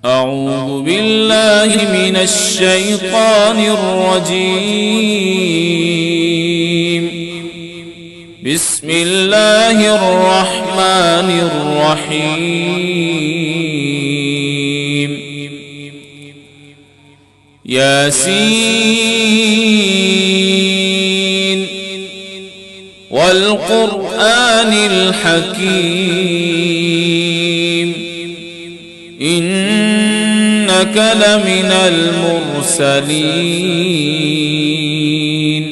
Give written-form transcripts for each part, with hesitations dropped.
أعوذ بالله من الشيطان الرجيم. بسم الله الرحمن الرحيم. ياسين والقرآن الحكيم إنك لمن المرسلين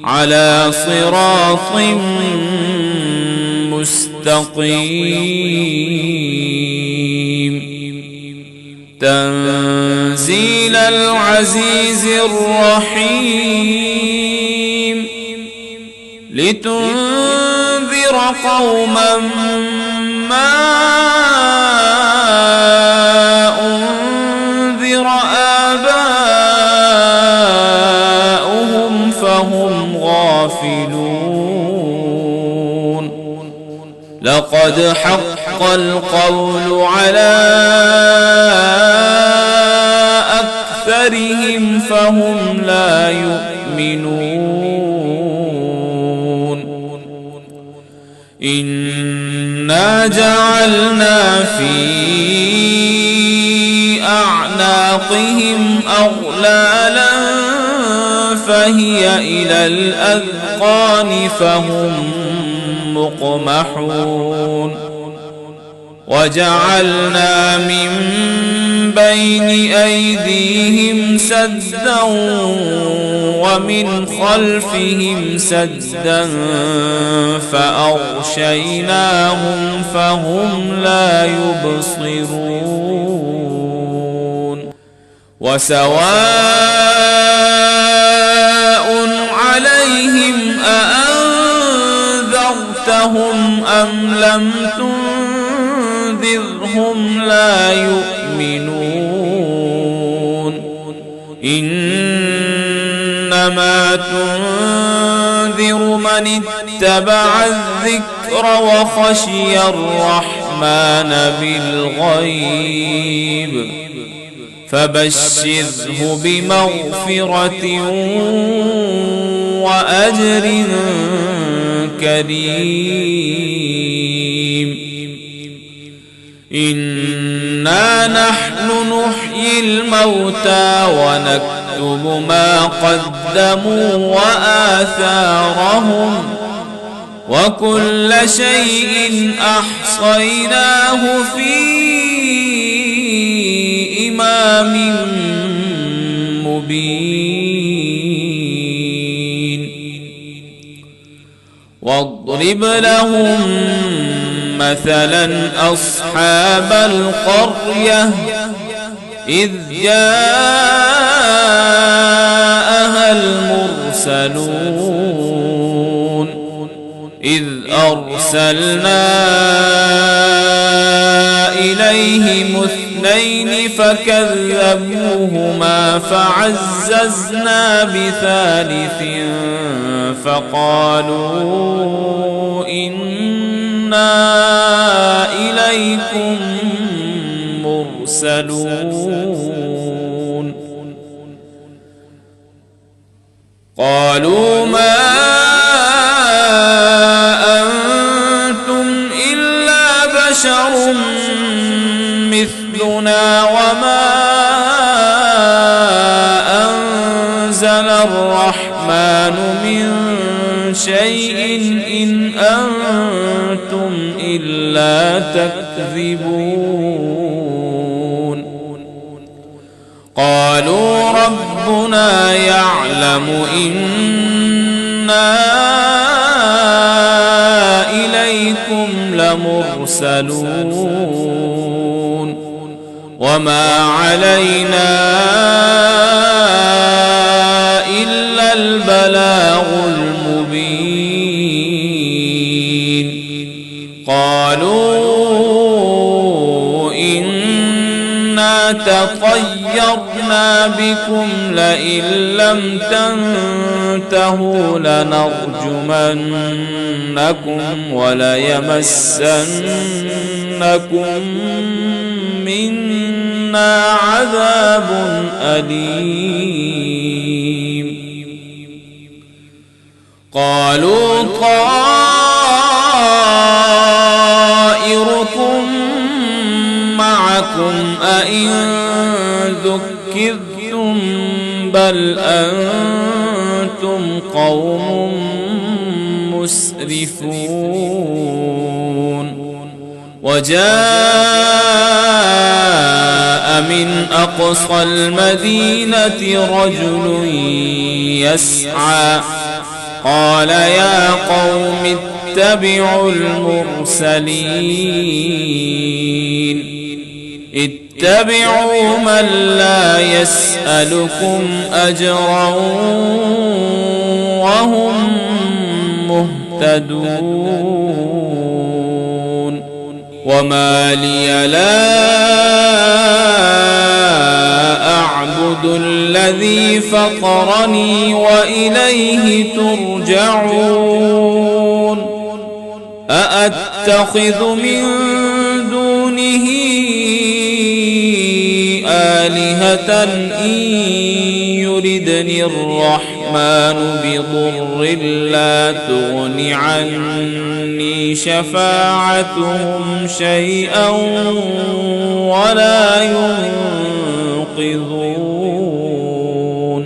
على صراط مستقيم تنزيل العزيز الرحيم لتنذر قوما ما أنذر آباؤهم فهم غافلون لقد حق القول على أكثرهم فهم لا يؤمنون إنا جعلنا في أعناقهم أغلالا فهي إلى الأذقان فهم مقمحون وجعلنا من بين أيديهم سدا ومن خلفهم سدا فأغشيناهم فهم لا يبصرون وسواء عليهم أأنذرتهم أم لم تنذرهم لا يؤمنون إنما تنذر من اتبع الذكر وخشي الرحمن بالغيب فبشره بمغفرة وأجر كريم إنا نحن نحيي الموتى ونكتب ما قدموا وآثارهم وكل شيء أحصيناه في إمام مبين واضرب لهم مثلا أصحاب القرية إذ جاءها المرسلون إذ أرسلنا إليهم اثنين فكذبوهما فعززنا بثالث فقالوا إنا إليكم مرسلون قالوا ما أنتم إلا بشر مثلنا وما أنزل الرحمن من شيء إن أنتم إلا تكذبون قالوا ربنا يعلم إنا إليكم لمرسلون وما علينا إلا البلاغ المبين قالوا إنا تطيرنا بكم لئن لم تنتهوا لنرجمنكم وليمسنكم منا عذاب أليم. قالوا طائركم معكم أئن ذكرتم بل أنتم قوم مسرفون. وجاء من أقصى المدينة رجل يسعى قال يا قوم اتبعوا المرسلين اتبعوا من لا يسألكم أجرا وهم مهتدون. وما لي لا أعبد الذي فطرني وإليه ترجعون. أأتخذ من دونه آلهة إن يردني الرحمن بضر لا تغن عني شفاعتهم شيئا ولا ينقذون.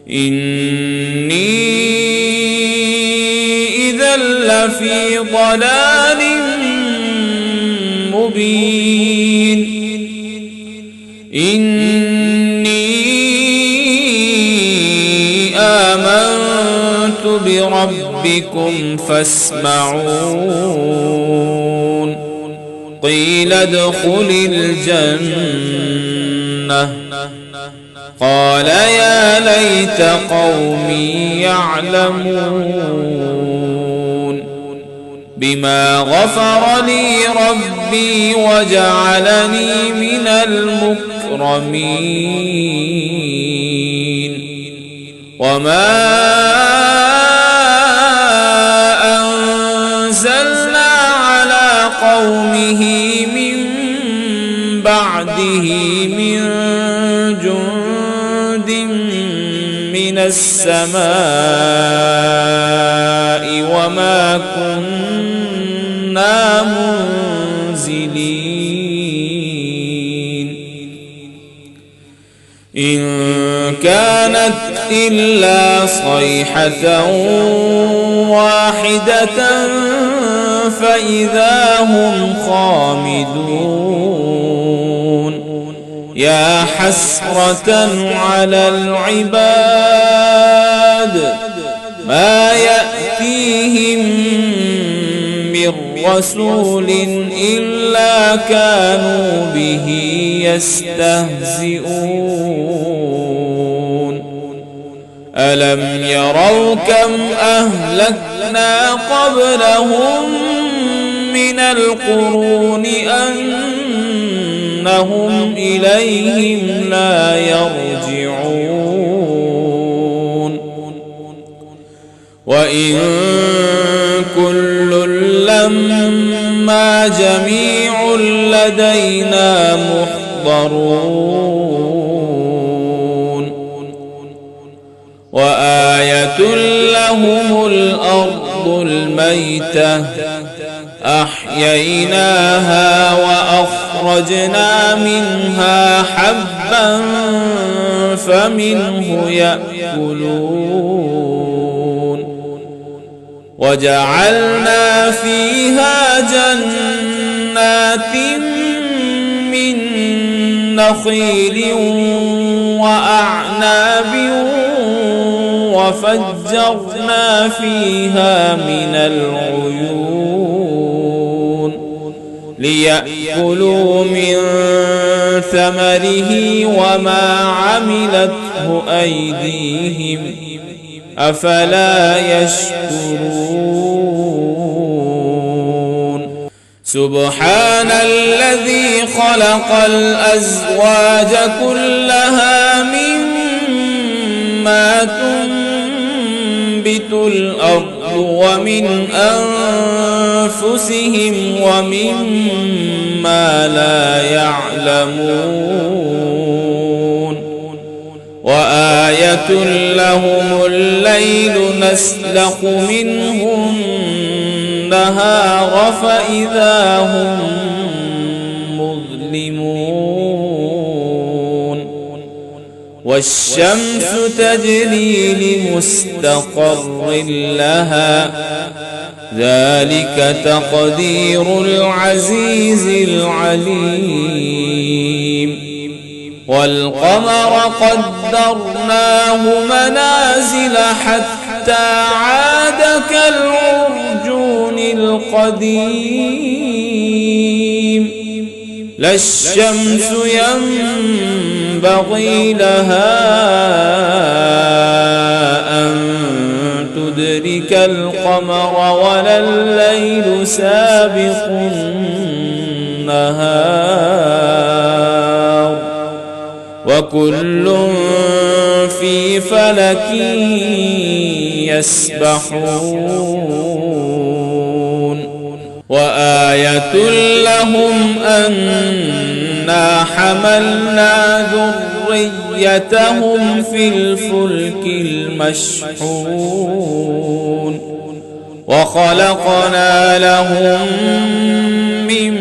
إني إذا لفي ضلال مبين. إني آمنت بربكم فاسمعون. قيل ادخل الجنة قال يا ليت قومي يعلمون بما غفر لي ربي وجعلني من المكرمين. وما أنزلنا على قومه من بعده من جند من السماء وما كنا منزلين. إن كانت إلا صيحة واحدة فإذا هم خامدون. يا حسرة على العباد ما يأتيهم من رسول إلا كانوا به يستهزئون. ألم يروا كم أهلكنا قبلهم من القرون أنهم إليهم لا يرجعون. وإن كل لما جميع لدينا محضرون. وآية لهم الأرض الميتة أحييناها وأخرجنا منها حبا فمنه يأكلون. وجعلنا فيها جنات من نخيل وأعناب وفجرنا فيها من العيون ليأكلوا من ثمره وما عملته أيديهم أفلا يشكرون. سبحان الذي خلق الأزواج كلها مما تنبت الأرض ومن أنفسهم ومما ما لا يعلمون وآية لهم الليل نسلخ منه النهار فإذا هم مظلمون والشمس تجري لمستقر لها ذلك تقدير العزيز العليم والقمر قدرناه منازل حتى عاد كالعرجون القديم لا الشمس ينبغي لها أن تدرك القمر ولا الليل سابق النهار وكل في فلك يسبحون وآية لهم أنا حملنا ذريتهم في الفلك المشحون وخلقنا لهم من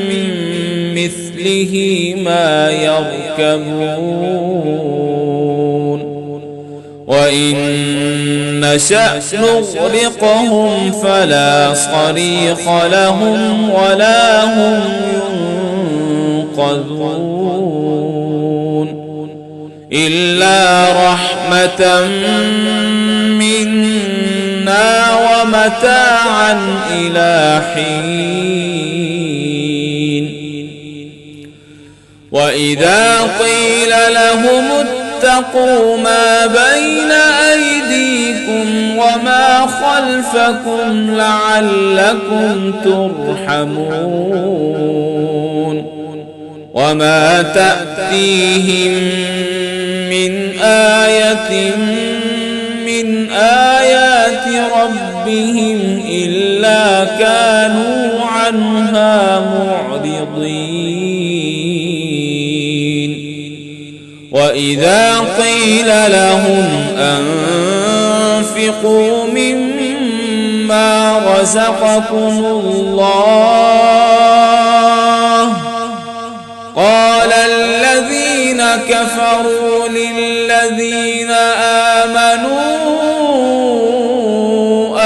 مثله ما يركبون وإن نشأ نغرقهم فلا صريخ لهم ولا هم ينقذون إلا رحمة منا ومتاعا إلى حين وإذا قيل لهم اتقوا ما بين أيديكم وما خلفكم لعلكم ترحمون وما تأتيهم من آية من آيات ربهم إلا كانوا عنها معرضين وإذا قيل لهم أنفقوا مما رزقكم الله قال الذين كفروا للذين آمنوا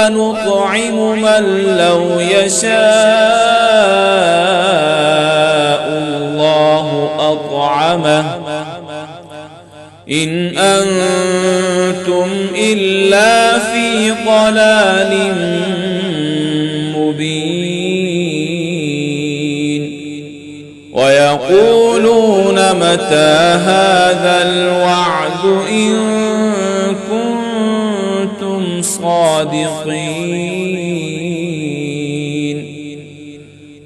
أنطعم من لو يشاء الله أطعمه إن أنتم إلا في ضلال مبين ويقولون متى هذا الوعد إن كنتم صادقين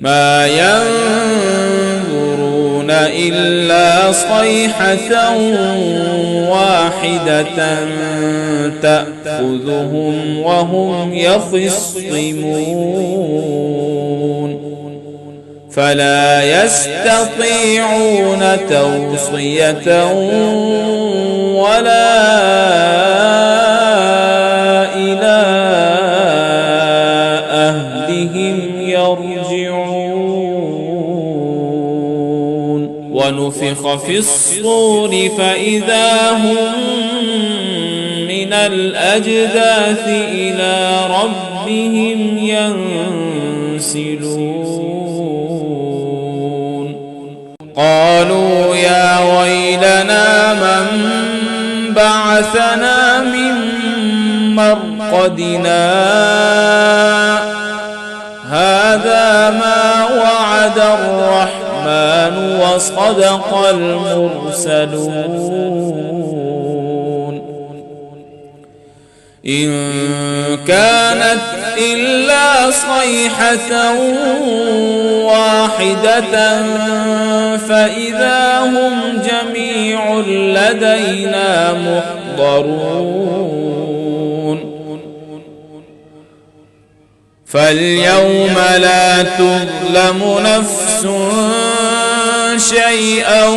ما ينظرون إلا صيحة واحدة تأخذهم وهم يخصمون فلا يستطيعون توصية ولا إلى أهلهم يرجعون ونفخ في الصور فإذا هم من الأجداث إلى ربهم ينسلون قالوا يا ويلنا من بعثنا من مرقدنا هذا ما وعد الرحمن وصدق المرسلون إن كانت إلا صيحة واحدة فإذا هم جميع لدينا محضرون فاليوم لا تظلم نفس شيئا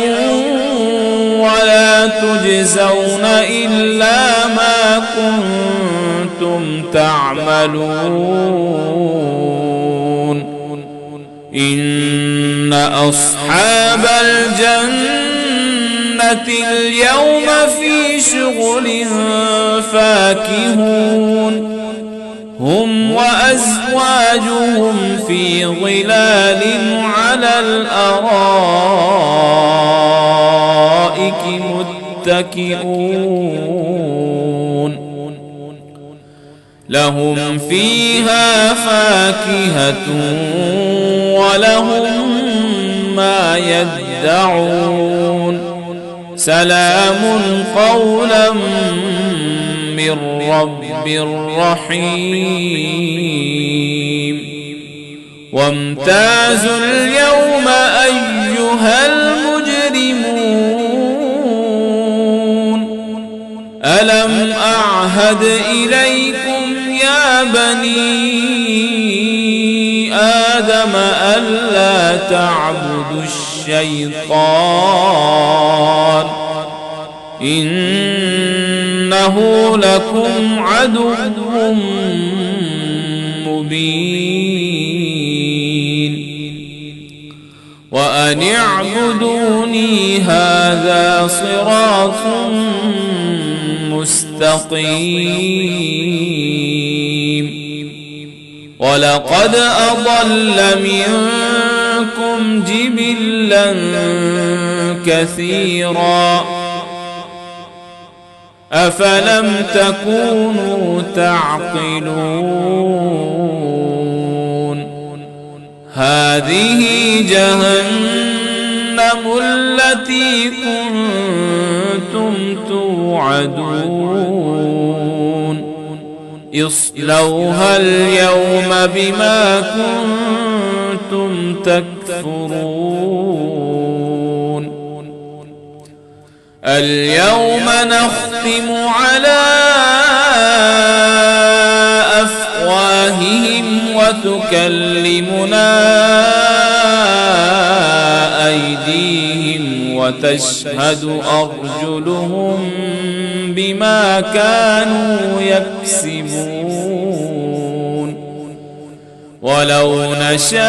ولا تجزون إلا ما كنتم تعملون إن أصحاب الجنة اليوم في شغل فاكهون هم وأزواجهم في ظلال على الأرائك متكئون لهم فيها فاكهة ولهم ما يدعون سلام قولا من رب رحيم وامتازوا اليوم أيها المجرمون ألم أعهد إليكم يا بني آدم ألا تعبدوا الشيطان إنه لكم عدو مبين وأن اعبدوني هذا صراط مستقيم ولقد أضل منكم جبلا كثيرا أفلم تكونوا تعقلون هذه جهنم التي كنتم توعدون اصلوها اليوم بما كنتم تكفرون اليوم نختم على أفواههم وتكلمنا أيديهم وتشهد أرجلهم بما كانوا يكسبون ولو نشاء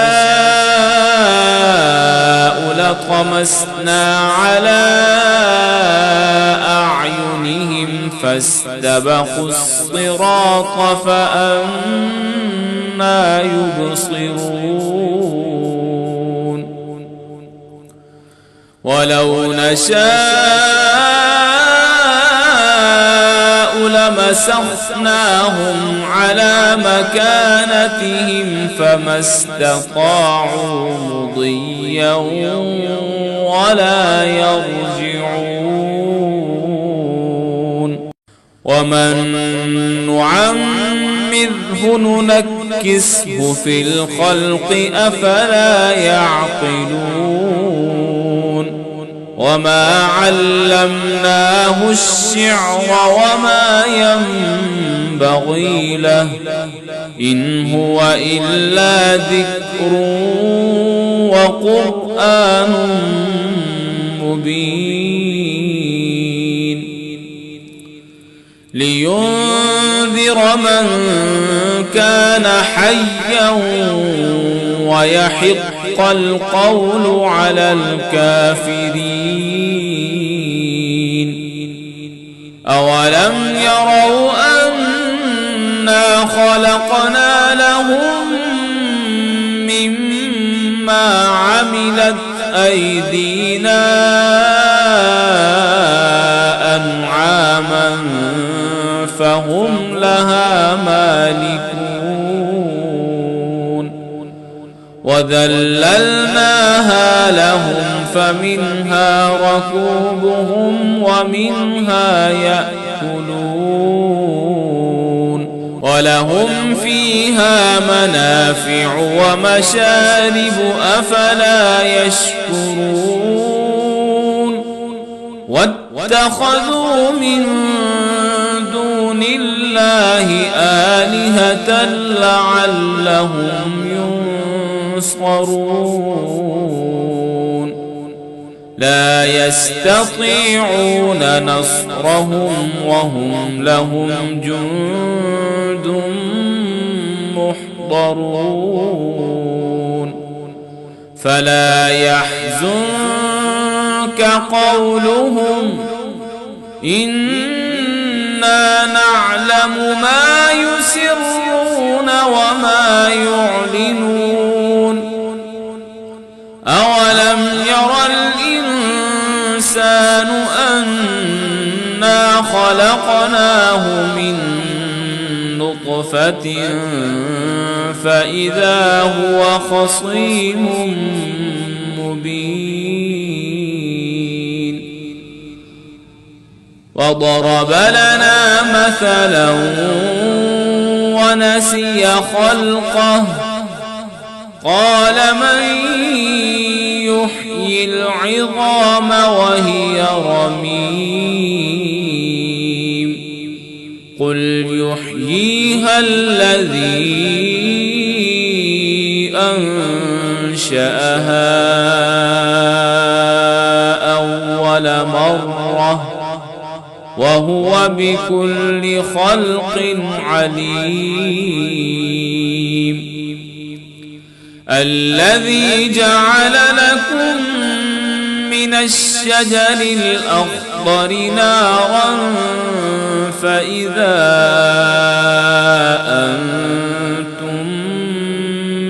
لطمسنا على أعينهم فاستبقوا الصراط فأنى يبصرون ولو نشاء لمسخناهم على مكانتهم فما استطاعوا مضيا ولا يرجعون ومن نعمره ننكسه في الخلق أفلا يعقلون وما علمناه الشعر وما ينبغي له إن هو إلا ذكر وقرآن مبين لينذر من كان حيا ويحق القول على الكافرين أولم يروا أنا خلقنا لهم مما عملت أيدينا أنعاما فهم لها مالكون وذللناها لهم فمنها ركوبهم ومنها يأكلون ولهم فيها منافع ومشارب أفلا يشكرون واتخذوا من دون الله آلهة لعلهم ينصرون لا يستطيعون نصرهم وهم لهم جند محضرون فلا يحزنك قولهم إنا نعلم ما يسرون وما يعلنون أولم ير الإنسان أنا خلقناه من نطفة فإذا هو خصيم مبين وضرب لنا مثلا ونسي خلقه قال من يحيي العظام وهي رميم قل يحييها الذي أنشأها أول مرة وهو بكل خلق عليم الذي جعل لكم من الشجر الأخضر نارا فإذا أنتم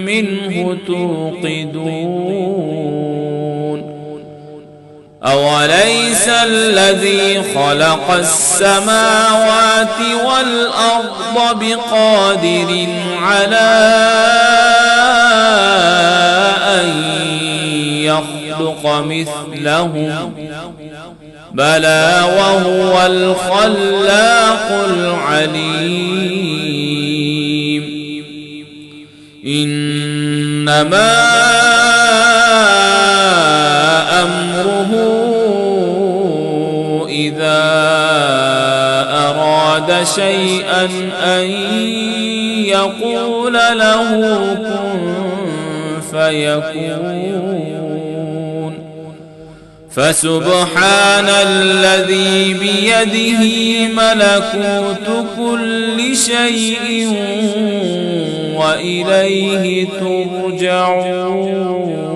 منه توقدون أوليس الذي خلق السماوات والأرض بقادر على أن يخلق مثلهم بلى وهو الخلاق العليم إنما أمره إذا أراد شيئا أن يقول له كن فيكون فسبحان الذي بيده ملكوت كل شيء وإليه ترجعون